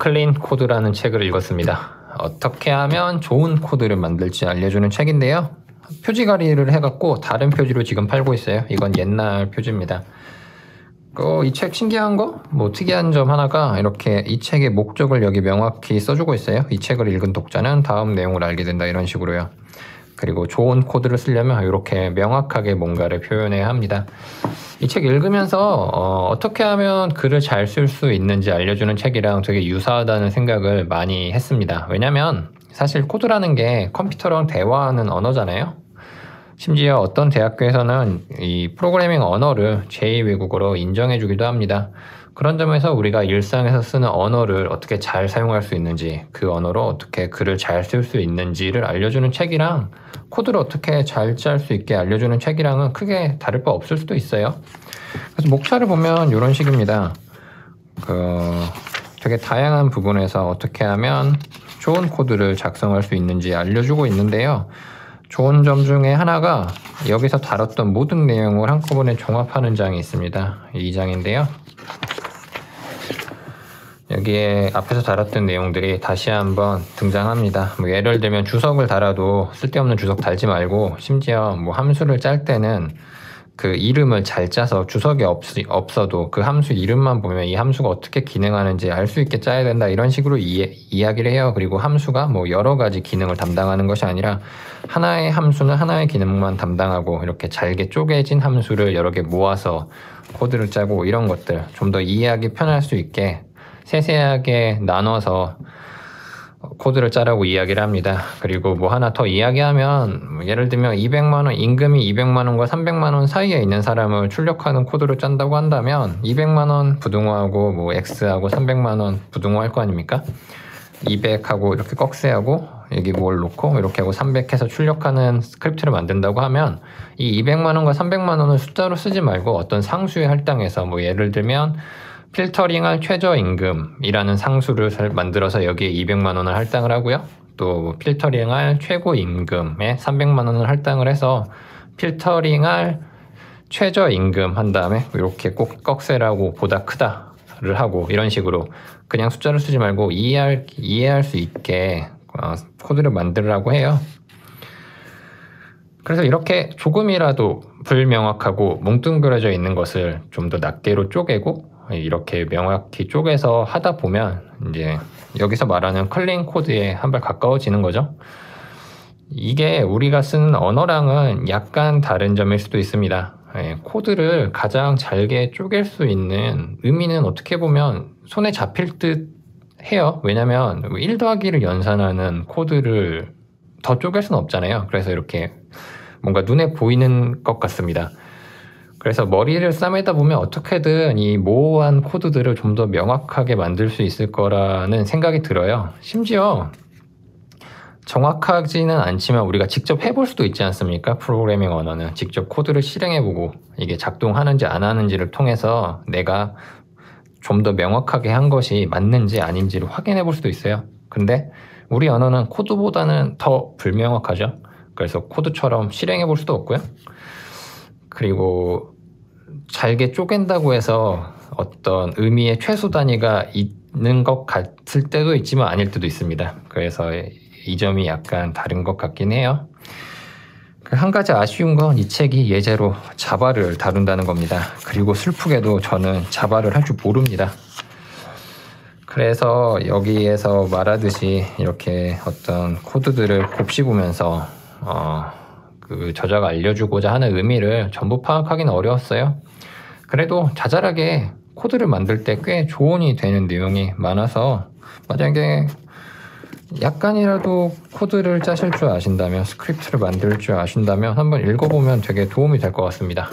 클린 코드라는 책을 읽었습니다. 어떻게 하면 좋은 코드를 만들지 알려주는 책인데요. 표지 가리를 해갖고 다른 표지로 지금 팔고 있어요. 이건 옛날 표지입니다. 이 책 신기한 거? 특이한 점 하나가 이렇게 이 책의 목적을 여기 명확히 써주고 있어요. 이 책을 읽은 독자는 다음 내용을 알게 된다, 이런 식으로요. 그리고 좋은 코드를 쓰려면 이렇게 명확하게 뭔가를 표현해야 합니다. 이 책 읽으면서 어떻게 하면 글을 잘 쓸 수 있는지 알려주는 책이랑 되게 유사하다는 생각을 많이 했습니다. 왜냐면 사실 코드라는 게 컴퓨터랑 대화하는 언어잖아요. 심지어 어떤 대학교에서는 이 프로그래밍 언어를 제2외국어로 인정해주기도 합니다. 그런 점에서 우리가 일상에서 쓰는 언어를 어떻게 잘 사용할 수 있는지, 그 언어로 어떻게 글을 잘 쓸 수 있는지를 알려주는 책이랑 코드를 어떻게 잘 짤 수 있게 알려주는 책이랑은 크게 다를 바 없을 수도 있어요. 그래서 목차를 보면 이런 식입니다. 되게 다양한 부분에서 어떻게 하면 좋은 코드를 작성할 수 있는지 알려주고 있는데요. 좋은 점 중에 하나가 여기서 다뤘던 모든 내용을 한꺼번에 종합하는 장이 있습니다. 이 장인데요. 여기에 앞에서 다뤘던 내용들이 다시 한번 등장합니다. 예를 들면 주석을 달아도 쓸데없는 주석 달지 말고, 심지어 함수를 짤 때는 그 이름을 잘 짜서 주석이 없어도 그 함수 이름만 보면 이 함수가 어떻게 기능하는지 알 수 있게 짜야 된다, 이런 식으로 이야기를 해요. 그리고 함수가 여러 가지 기능을 담당하는 것이 아니라 하나의 함수는 하나의 기능만 담당하고, 이렇게 잘게 쪼개진 함수를 여러 개 모아서 코드를 짜고, 이런 것들 좀 더 이해하기 편할 수 있게 세세하게 나눠서 코드를 짜라고 이야기를 합니다. 그리고 하나 더 이야기하면, 예를 들면 200만원, 임금이 200만원과 300만원 사이에 있는 사람을 출력하는 코드를 짠다고 한다면 200만원 부등호하고 X하고 300만원 부등호 할 거 아닙니까? 200하고 이렇게 꺽쇠하고 여기 뭘 놓고 이렇게 하고 300 해서 출력하는 스크립트를 만든다고 하면, 이 200만원과 300만원을 숫자로 쓰지 말고 어떤 상수에 할당해서, 예를 들면 필터링할 최저임금이라는 상수를 만들어서 여기에 200만원을 할당을 하고요. 또 필터링할 최고임금에 300만원을 할당을 해서 필터링할 최저임금 한 다음에 이렇게 꼭 꺽쇠라고 보다 크다를 하고, 이런 식으로 그냥 숫자를 쓰지 말고 이해할 수 있게 코드를 만들라고 해요. 그래서 이렇게 조금이라도 불명확하고 뭉뚱그려져 있는 것을 좀 더 낱개로 쪼개고 이렇게 명확히 쪼개서 하다 보면 이제 여기서 말하는 클린 코드에 한 발 가까워지는 거죠. 이게 우리가 쓰는 언어랑은 약간 다른 점일 수도 있습니다. 코드를 가장 잘게 쪼갤 수 있는 의미는 어떻게 보면 손에 잡힐 듯 해요. 왜냐면 1 더하기를 연산하는 코드를 더 쪼갤 수는 없잖아요. 그래서 이렇게 뭔가 눈에 보이는 것 같습니다. 그래서 머리를 싸매다 보면 어떻게든 이 모호한 코드들을 좀 더 명확하게 만들 수 있을 거라는 생각이 들어요. 심지어 정확하지는 않지만 우리가 직접 해볼 수도 있지 않습니까? 프로그래밍 언어는 직접 코드를 실행해보고 이게 작동하는지 안 하는지를 통해서 내가 좀 더 명확하게 한 것이 맞는지 아닌지를 확인해 볼 수도 있어요. 근데 우리 언어는 코드보다는 더 불명확하죠. 그래서 코드처럼 실행해 볼 수도 없고요. 그리고 잘게 쪼갠다고 해서 어떤 의미의 최소 단위가 있는 것 같을 때도 있지만 아닐 때도 있습니다. 그래서 이 점이 약간 다른 것 같긴 해요. 한 가지 아쉬운 건 이 책이 예제로 자바를 다룬다는 겁니다. 그리고 슬프게도 저는 자바를 할 줄 모릅니다. 그래서 여기에서 말하듯이 이렇게 어떤 코드들을 곱씹으면서 그 저자가 알려주고자 하는 의미를 전부 파악하기는 어려웠어요. 그래도 자잘하게 코드를 만들 때 꽤 조언이 되는 내용이 많아서, 만약에 약간이라도 코드를 짜실 줄 아신다면, 스크립트를 만들 줄 아신다면 한번 읽어보면 되게 도움이 될 것 같습니다.